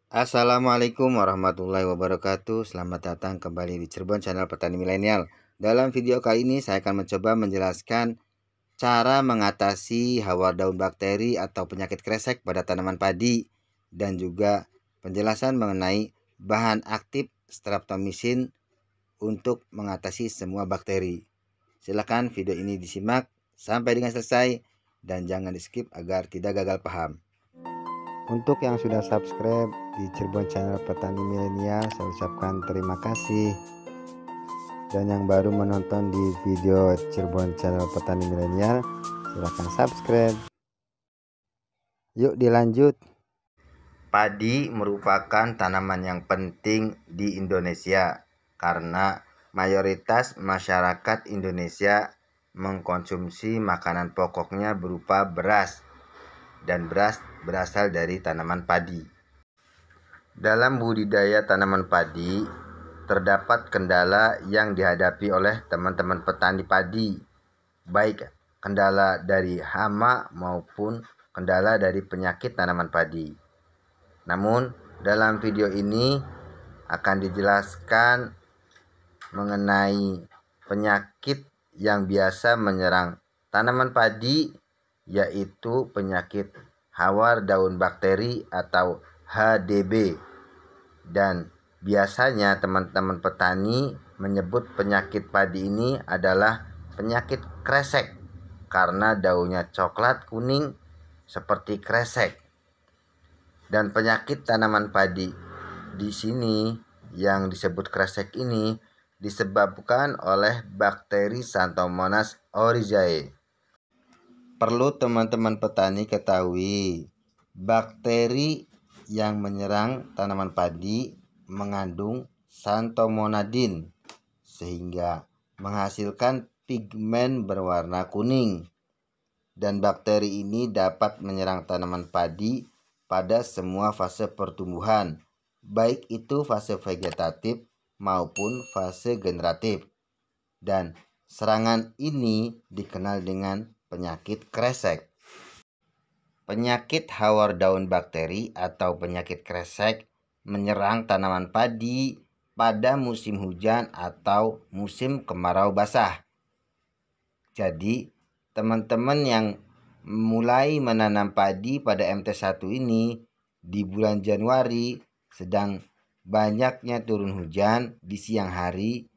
Assalamualaikum warahmatullahi wabarakatuh. Selamat datang kembali di Cirebon Channel Petani Milenial. Dalam video kali ini saya akan mencoba menjelaskan cara mengatasi hawar daun bakteri atau penyakit kresek pada tanaman padi dan juga penjelasan mengenai bahan aktif streptomycin untuk mengatasi semua bakteri. Silakan video ini disimak sampai dengan selesai dan jangan di skip agar tidak gagal paham. Untuk yang sudah subscribe di Cirebon Channel Petani Milenial, saya ucapkan terima kasih. Dan yang baru menonton di video Cirebon Channel Petani Milenial, silahkan subscribe. Yuk dilanjut. Padi merupakan tanaman yang penting di Indonesia karena mayoritas masyarakat Indonesia mengkonsumsi makanan pokoknya berupa beras, dan beras berasal dari tanaman padi. Dalam budidaya tanaman padi, terdapat kendala yang dihadapi oleh teman-teman petani padi, baik kendala dari hama maupun kendala dari penyakit tanaman padi. Namun, dalam video ini akan dijelaskan mengenai penyakit yang biasa menyerang tanaman padi, yaitu penyakit hawar daun bakteri atau HDB. Dan biasanya teman-teman petani menyebut penyakit padi ini adalah penyakit kresek karena daunnya coklat kuning seperti kresek. Dan penyakit tanaman padi di sini yang disebut kresek ini disebabkan oleh bakteri Xanthomonas oryzae. Perlu teman-teman petani ketahui, bakteri yang menyerang tanaman padi mengandung xanthomonadin sehingga menghasilkan pigmen berwarna kuning. Dan bakteri ini dapat menyerang tanaman padi pada semua fase pertumbuhan, baik itu fase vegetatif maupun fase generatif. Dan serangan ini dikenal dengan penyakit kresek. Penyakit hawar daun bakteri atau penyakit kresek menyerang tanaman padi pada musim hujan atau musim kemarau basah. Jadi, teman-teman yang mulai menanam padi pada MT1 ini di bulan Januari sedang banyaknya turun hujan di siang hari,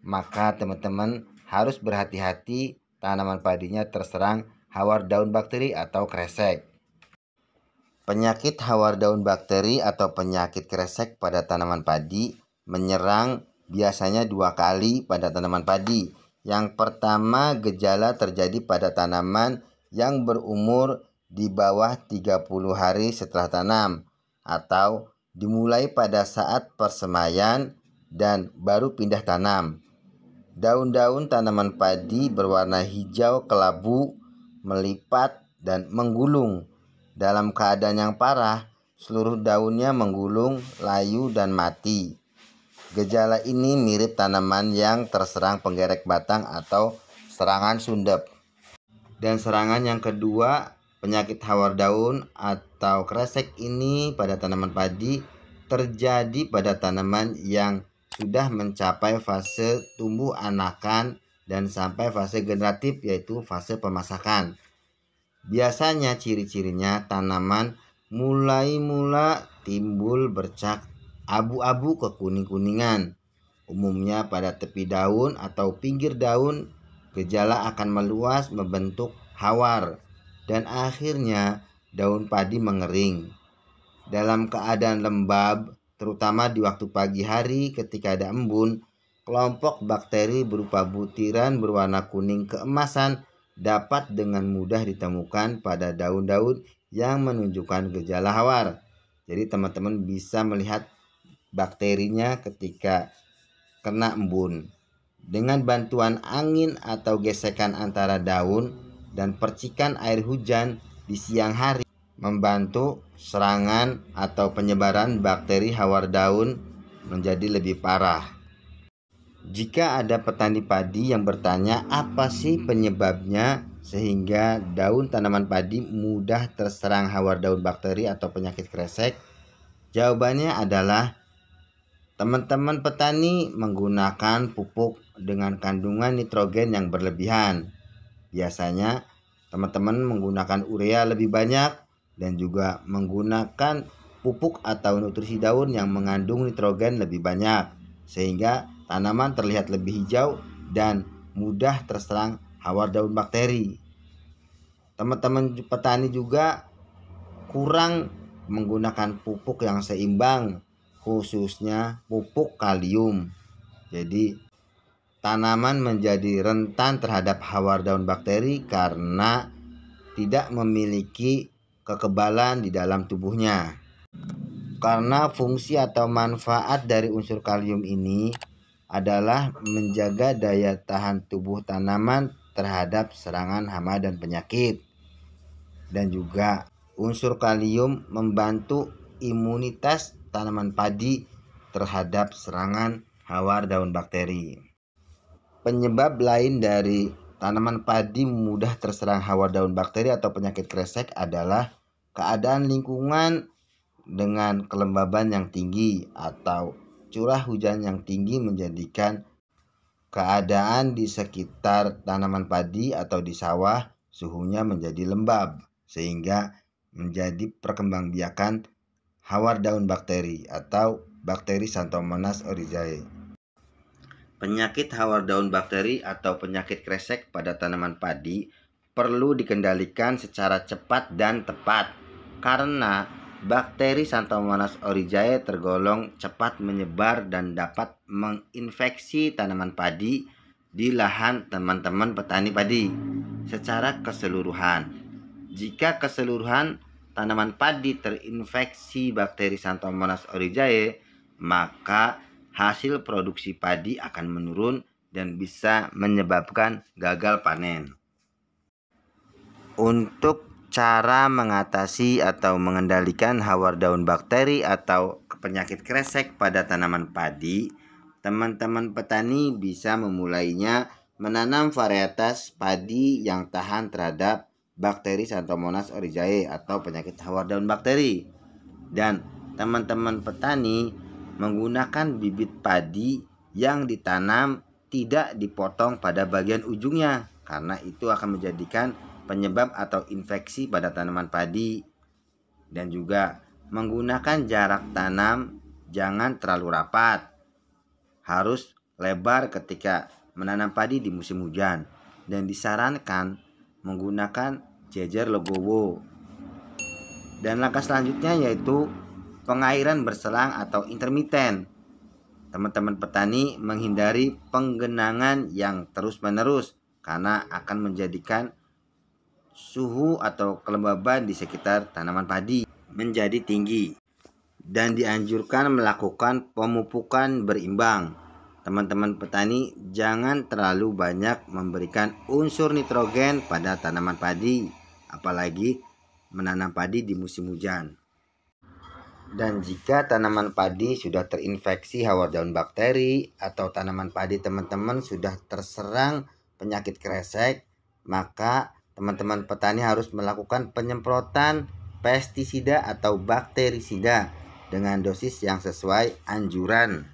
maka teman-teman harus berhati-hati tanaman padinya terserang hawar daun bakteri atau kresek. Penyakit hawar daun bakteri atau penyakit kresek pada tanaman padi menyerang biasanya 2 kali pada tanaman padi. Yang pertama, gejala terjadi pada tanaman yang berumur di bawah 30 hari setelah tanam atau dimulai pada saat persemaian dan baru pindah tanam. Daun-daun tanaman padi berwarna hijau kelabu, melipat, dan menggulung. Dalam keadaan yang parah, seluruh daunnya menggulung, layu, dan mati. Gejala ini mirip tanaman yang terserang penggerek batang atau serangan sundep. Dan serangan yang kedua, penyakit hawar daun atau kresek ini pada tanaman padi terjadi pada tanaman yang sudah mencapai fase tumbuh anakan dan sampai fase generatif, yaitu fase pemasakan. Biasanya ciri-cirinya tanaman mulai timbul bercak abu-abu ke kuning-kuningan. Umumnya pada tepi daun atau pinggir daun, gejala akan meluas membentuk hawar dan akhirnya daun padi mengering. Dalam keadaan lembab, terutama di waktu pagi hari ketika ada embun, kelompok bakteri berupa butiran berwarna kuning keemasan dapat dengan mudah ditemukan pada daun-daun yang menunjukkan gejala hawar. Jadi teman-teman bisa melihat bakterinya ketika kena embun. Dengan bantuan angin atau gesekan antara daun dan percikan air hujan di siang hari membantu serangan atau penyebaran bakteri hawar daun menjadi lebih parah. Jika ada petani padi yang bertanya apa sih penyebabnya sehingga daun tanaman padi mudah terserang hawar daun bakteri atau penyakit kresek, Jawabannya adalah teman-teman petani menggunakan pupuk dengan kandungan nitrogen yang berlebihan. Biasanya teman-teman menggunakan urea lebih banyak dan juga menggunakan pupuk atau nutrisi daun yang mengandung nitrogen lebih banyak, sehingga tanaman terlihat lebih hijau dan mudah terserang hawar daun bakteri. Teman-teman petani juga kurang menggunakan pupuk yang seimbang, khususnya pupuk kalium. Jadi tanaman menjadi rentan terhadap hawar daun bakteri karena tidak memiliki kekebalan di dalam tubuhnya. Karena fungsi atau manfaat dari unsur kalium ini adalah menjaga daya tahan tubuh tanaman terhadap serangan hama dan penyakit. Dan juga unsur kalium membantu imunitas tanaman padi terhadap serangan hawar daun bakteri. Penyebab lain dari tanaman padi mudah terserang hawar daun bakteri atau penyakit kresek adalah keadaan lingkungan dengan kelembaban yang tinggi atau curah hujan yang tinggi menjadikan keadaan di sekitar tanaman padi atau di sawah suhunya menjadi lembab, sehingga menjadi perkembangbiakan hawar daun bakteri atau bakteri Xanthomonas oryzae. Penyakit hawar daun bakteri atau penyakit kresek pada tanaman padi perlu dikendalikan secara cepat dan tepat karena bakteri Xanthomonas oryzae tergolong cepat menyebar dan dapat menginfeksi tanaman padi di lahan teman-teman petani padi secara keseluruhan. Jika keseluruhan tanaman padi terinfeksi bakteri Xanthomonas oryzae, maka hasil produksi padi akan menurun dan bisa menyebabkan gagal panen. Untuk cara mengatasi atau mengendalikan hawar daun bakteri atau penyakit kresek pada tanaman padi, teman-teman petani bisa memulainya menanam varietas padi yang tahan terhadap bakteri Xanthomonas oryzae atau penyakit hawar daun bakteri. Dan teman-teman petani menggunakan bibit padi yang ditanam tidak dipotong pada bagian ujungnya karena itu akan menjadikan penyebab atau infeksi pada tanaman padi. Dan juga menggunakan jarak tanam jangan terlalu rapat, harus lebar ketika menanam padi di musim hujan, dan disarankan menggunakan jejer legowo. Dan langkah selanjutnya yaitu pengairan berselang atau intermiten. Teman-teman petani menghindari penggenangan yang terus-menerus karena akan menjadikan suhu atau kelembaban di sekitar tanaman padi menjadi tinggi. Dan dianjurkan melakukan pemupukan berimbang. Teman-teman petani jangan terlalu banyak memberikan unsur nitrogen pada tanaman padi, apalagi menanam padi di musim hujan. Dan jika tanaman padi sudah terinfeksi hawar daun bakteri atau tanaman padi teman-teman sudah terserang penyakit kresek, maka teman-teman petani harus melakukan penyemprotan pestisida atau bakterisida dengan dosis yang sesuai anjuran.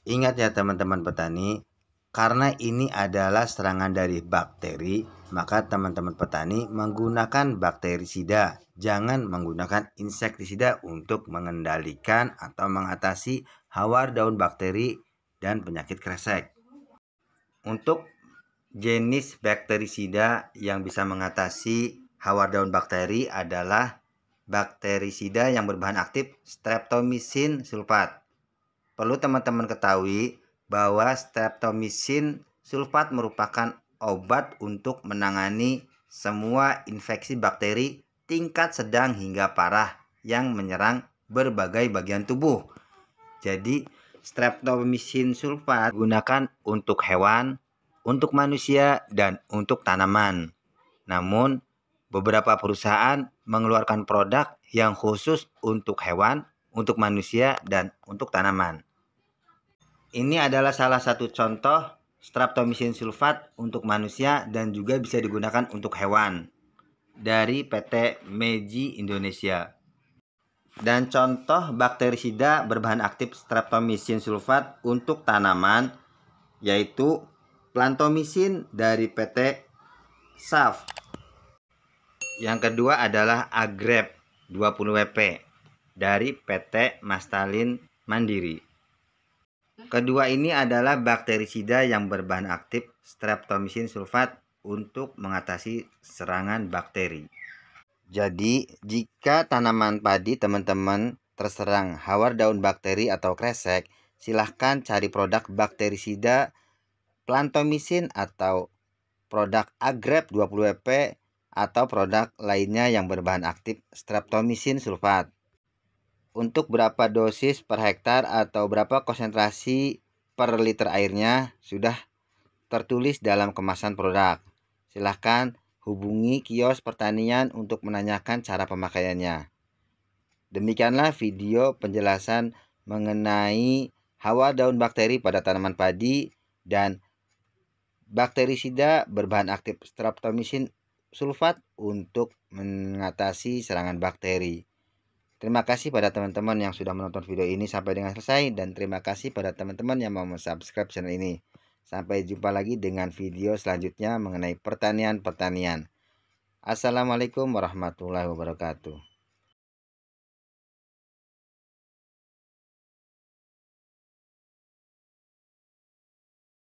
Ingat ya teman-teman petani, karena ini adalah serangan dari bakteri, maka teman-teman petani menggunakan bakterisida, jangan menggunakan insektisida untuk mengendalikan atau mengatasi hawar daun bakteri dan penyakit kresek. Untuk jenis bakterisida yang bisa mengatasi hawar daun bakteri adalah bakterisida yang berbahan aktif streptomycin sulfat. Perlu teman-teman ketahui bahwa streptomycin sulfat merupakan obat untuk menangani semua infeksi bakteri tingkat sedang hingga parah yang menyerang berbagai bagian tubuh. Jadi, streptomycin sulfat digunakan untuk hewan, untuk manusia, dan untuk tanaman. Namun, beberapa perusahaan mengeluarkan produk yang khusus untuk hewan, untuk manusia, dan untuk tanaman. Ini adalah salah satu contoh streptomycin sulfat untuk manusia dan juga bisa digunakan untuk hewan dari PT Meiji Indonesia. Dan contoh bakterisida berbahan aktif streptomycin sulfat untuk tanaman yaitu plantomycin dari PT SAF. Yang kedua adalah Agrep 20WP dari PT Mastalin Mandiri. Kedua ini adalah bakterisida yang berbahan aktif streptomycin sulfat untuk mengatasi serangan bakteri. Jadi, jika tanaman padi teman-teman terserang hawar daun bakteri atau kresek, silahkan cari produk bakterisida plantomycin atau produk Agrep 20WP atau produk lainnya yang berbahan aktif streptomycin sulfat. Untuk berapa dosis per hektar atau berapa konsentrasi per liter airnya sudah tertulis dalam kemasan produk. Silahkan hubungi kios pertanian untuk menanyakan cara pemakaiannya. Demikianlah video penjelasan mengenai hawa daun bakteri pada tanaman padi dan bakterisida berbahan aktif streptomycin sulfat untuk mengatasi serangan bakteri. Terima kasih pada teman-teman yang sudah menonton video ini sampai dengan selesai, dan terima kasih pada teman-teman yang mau subscribe channel ini. Sampai jumpa lagi dengan video selanjutnya mengenai pertanian. Assalamualaikum warahmatullahi wabarakatuh.